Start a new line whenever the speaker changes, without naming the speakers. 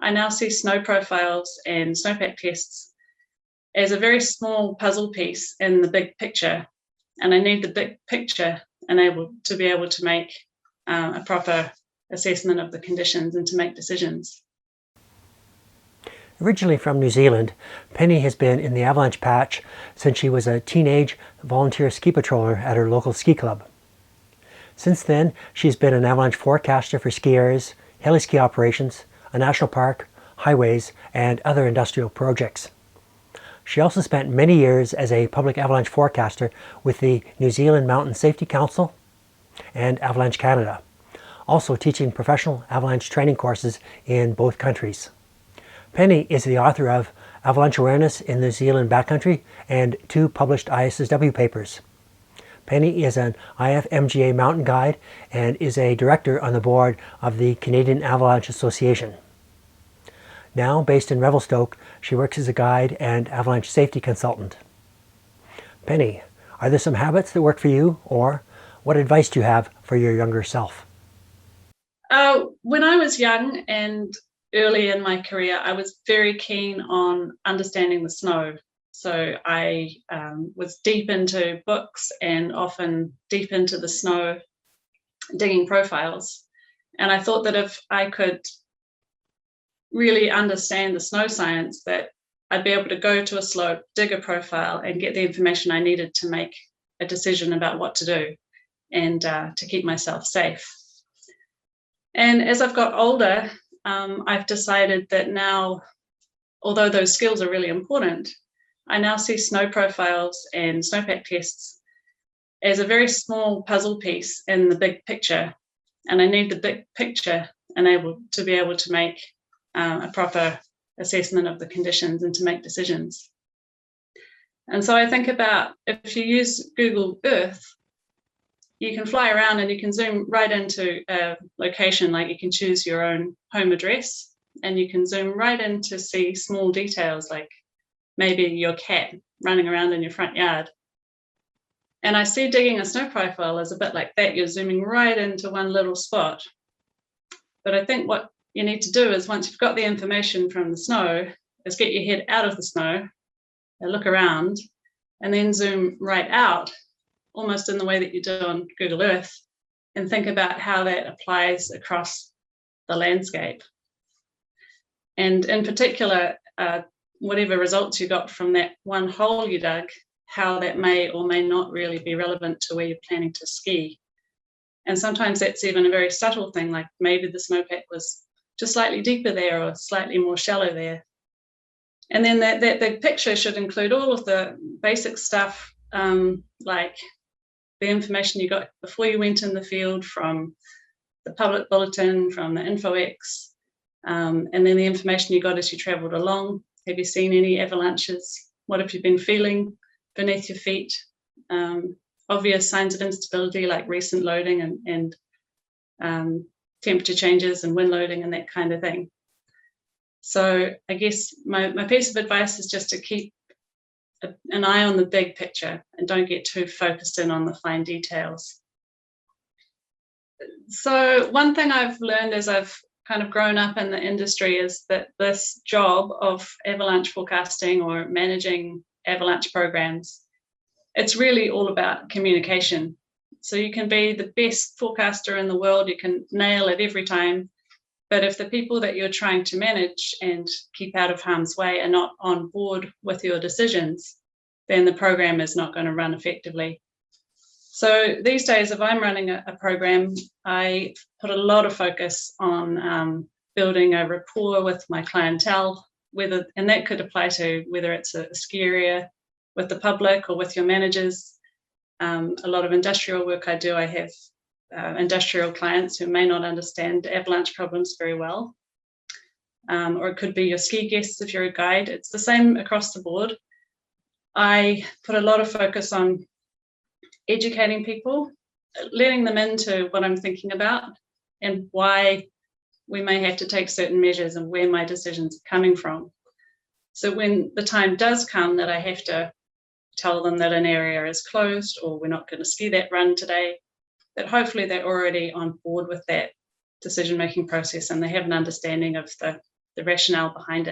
I now see snow profiles and snowpack tests as a very small puzzle piece in the big picture, and I need the big picture to be able to make a proper assessment of the conditions and to make decisions.
Originally from New Zealand, Penny has been in the avalanche patch since she was a teenage volunteer ski patroller at her local ski club. Since then, she's been an avalanche forecaster for ski areas, heli ski operations, a national park, highways, and other industrial projects. She also spent many years as a public avalanche forecaster with the New Zealand Mountain Safety Council and Avalanche Canada, also teaching professional avalanche training courses in both countries. Penny is the author of Avalanche Awareness in New Zealand Backcountry and 2 published ISSW papers. Penny is an IFMGA mountain guide and is a director on the board of the Canadian Avalanche Association. Now based in Revelstoke, she works as a guide and avalanche safety consultant. Penny, are there some habits that work for you, or what advice do you have for your younger self?
When I was young and early in my career, I was very keen on understanding the snow. So I was deep into books and often deep into the snow, digging profiles. And I thought that if I could really understand the snow science, that I'd be able to go to a slope, dig a profile, and get the information I needed to make a decision about what to do and to keep myself safe. And as I've got older, I've decided that now, although those skills are really important, I now see snow profiles and snowpack tests as a very small puzzle piece in the big picture, and I need the big picture to be able to make a proper assessment of the conditions and to make decisions. And so I think about, if you use Google Earth, you can fly around and you can zoom right into a location, like you can choose your own home address, and you can zoom right in to see small details, like maybe your cat running around in your front yard. And I see digging a snow profile as a bit like that. You're zooming right into one little spot. But I think what you need to do is, once you've got the information from the snow, is get your head out of the snow and look around, and then zoom right out, almost in the way that you do on Google Earth, and think about how that applies across the landscape. And in particular, whatever results you got from that one hole you dug, how that may or may not really be relevant to where you're planning to ski. And sometimes that's even a very subtle thing, like maybe the snowpack was just slightly deeper there or slightly more shallow there. And then that picture should include all of the basic stuff, like the information you got before you went in the field from the public bulletin, from the InfoX, and then the information you got as you traveled along. Have you seen any avalanches? What have you been feeling beneath your feet? Obvious signs of instability, like recent loading and temperature changes and wind loading and that kind of thing. So I guess my piece of advice is just to keep an eye on the big picture and don't get too focused in on the fine details. So one thing I've learned as I've kind of grown up in the industry is that this job of avalanche forecasting or managing avalanche programs, it's really all about communication. So you can be the best forecaster in the world, you can nail it every time, but if the people that you're trying to manage and keep out of harm's way are not on board with your decisions, then the program is not going to run effectively. So these days, if I'm running a program, I put a lot of focus on building a rapport with my clientele, and that could apply to whether it's a ski area with the public or with your managers. A lot of industrial work I do, I have industrial clients who may not understand avalanche problems very well. Or it could be your ski guests if you're a guide. It's the same across the board. I put a lot of focus on educating people, letting them into what I'm thinking about and why we may have to take certain measures and where my decisions are coming from. So when the time does come that I have to tell them that an area is closed or we're not going to ski that run today, that hopefully they're already on board with that decision-making process and they have an understanding of the the rationale behind it.